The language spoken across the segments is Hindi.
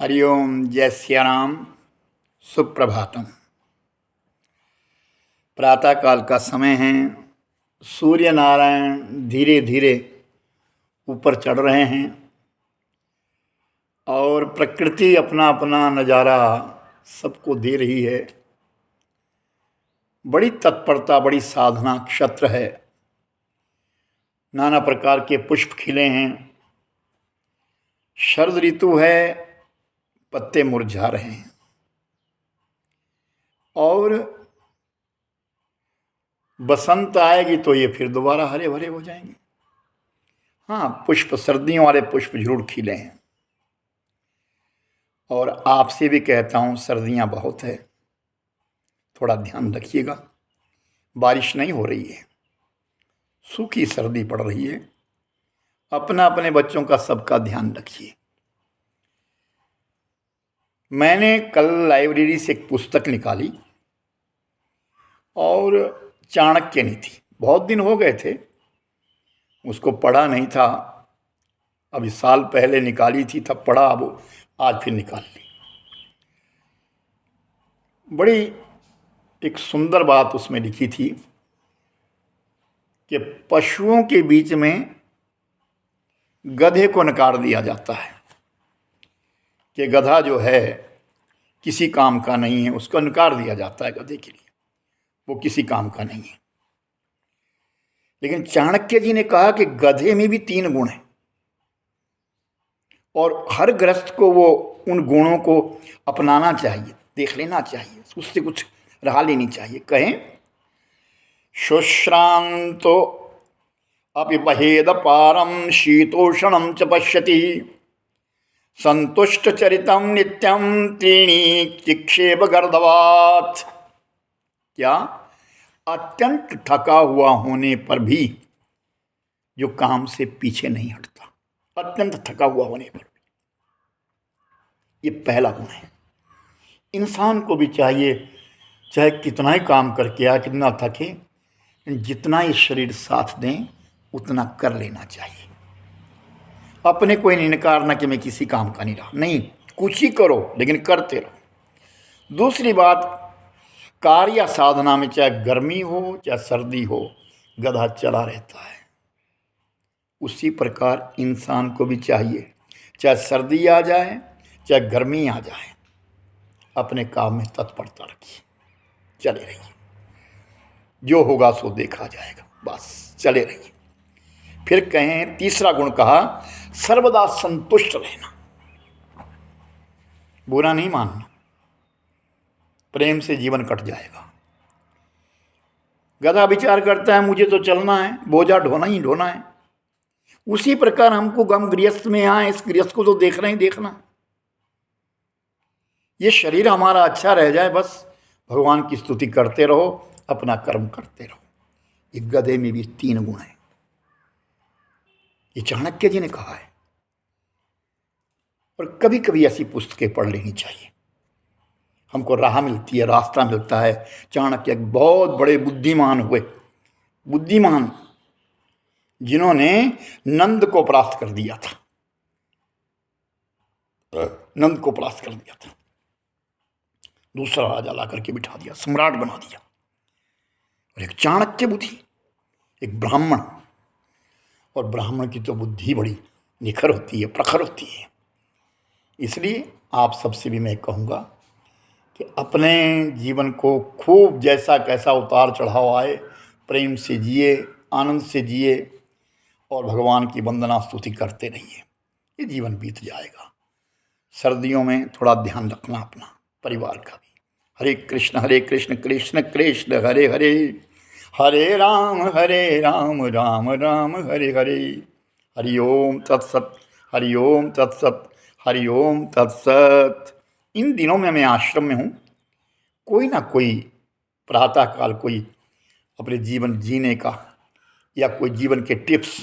हरिओम। जय सिया राम। सुप्रभातम। प्रातःकाल का समय है। सूर्य नारायण धीरे धीरे ऊपर चढ़ रहे हैं और प्रकृति अपना अपना नज़ारा सबको दे रही है। बड़ी तत्परता, बड़ी साधना क्षेत्र है। नाना प्रकार के पुष्प खिले हैं। शरद ऋतु है, पत्ते मुरझा रहे हैं और बसंत आएगी तो ये फिर दोबारा हरे भरे हो जाएंगे। हाँ, पुष्प, सर्दियों वाले पुष्प जरूर खिले हैं। और आपसे भी कहता हूँ, सर्दियाँ बहुत है, थोड़ा ध्यान रखिएगा। बारिश नहीं हो रही है, सूखी सर्दी पड़ रही है। अपना अपने बच्चों का सबका ध्यान रखिए। मैंने कल लाइब्रेरी से एक पुस्तक निकाली और चाणक्य नहीं थी। बहुत दिन हो गए थे, उसको पढ़ा नहीं था। अभी साल पहले निकाली थी, तब पढ़ा, अब आज फिर निकाल ली। बड़ी एक सुंदर बात उसमें लिखी थी कि पशुओं के बीच में गधे को नकार दिया जाता है कि गधा जो है किसी काम का नहीं है। उसको नकार दिया जाता है गधे के लिए, वो किसी काम का नहीं है। लेकिन चाणक्य जी ने कहा कि गधे में भी 3 गुण हैं और हर गृहस्थ को वो उन गुणों को अपनाना चाहिए, देख लेना चाहिए, उससे कुछ राह लेनी चाहिए। कहें, शुश्रांतो अपि बहेद पारम शीतोषणम च पश्यति संतुष्ट चरितम नित्यम त्रीणी चिक्षेप गर्दवात। क्या? अत्यंत थका हुआ होने पर भी जो काम से पीछे नहीं हटता, अत्यंत थका हुआ होने पर भी। ये पहला गुण है। इंसान को भी चाहिए, चाहे कितना ही काम करके आए, कितना थके, जितना ये शरीर साथ दें उतना कर लेना चाहिए। अपने कोई नहीं नकारना कि मैं किसी काम का नहीं रहा, नहीं, कुछ ही करो लेकिन करते रहो। दूसरी बात, कार्य साधना में चाहे गर्मी हो चाहे सर्दी हो, गधा चला रहता है। उसी प्रकार इंसान को भी चाहिए, चाहे सर्दी आ जाए चाहे गर्मी आ जाए, अपने काम में तत्परता रखिए, चले रहिए। जो होगा सो देखा जाएगा, बस चले रहिए। फिर कहें, तीसरा गुण कहा, सर्वदा संतुष्ट रहना, बुरा नहीं मानना। प्रेम से जीवन कट जाएगा। गधा विचार करता है मुझे तो चलना है, बोझा ढोना ही ढोना है। उसी प्रकार हमको गम गृहस्थ में आए, इस गृहस्थ को तो देखना ही देखना। ये शरीर हमारा अच्छा रह जाए, बस भगवान की स्तुति करते रहो, अपना कर्म करते रहो। ये गधे में भी 3 गुण हैं, ये चाणक्य जी ने कहा है। और कभी कभी ऐसी पुस्तकें पढ़ लेनी चाहिए, हमको राह मिलती है, रास्ता मिलता है। चाणक्य एक बहुत बड़े बुद्धिमान हुए, बुद्धिमान, जिन्होंने नंद को परास्त कर दिया था। नंद को परास्त कर दिया था, दूसरा राजा ला करके बिठा दिया, सम्राट बना दिया। और एक चाणक्य बुद्धि, एक ब्राह्मण, और ब्राह्मण की तो बुद्धि बड़ी निखर होती है, प्रखर होती है। इसलिए आप सबसे भी मैं कहूँगा कि अपने जीवन को खूब, जैसा कैसा उतार चढ़ाव आए, प्रेम से जिए, आनंद से जिए और भगवान की वंदना स्तुति करते रहिए। ये जीवन बीत जाएगा। सर्दियों में थोड़ा ध्यान रखना अपना, परिवार का भी। हरे कृष्ण कृष्ण कृष्ण हरे हरे, हरे राम राम राम हरे हरे। हरि ओम तत्सत, हरि ओम तत्सत, हरि ओम तत्सत। इन दिनों में मैं आश्रम में हूँ। कोई ना कोई प्रातःकाल कोई अपने जीवन जीने का या कोई जीवन के टिप्स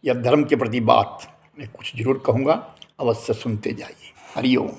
या धर्म के प्रति बात मैं कुछ जरूर कहूँगा, अवश्य सुनते जाइए। हरि ओम।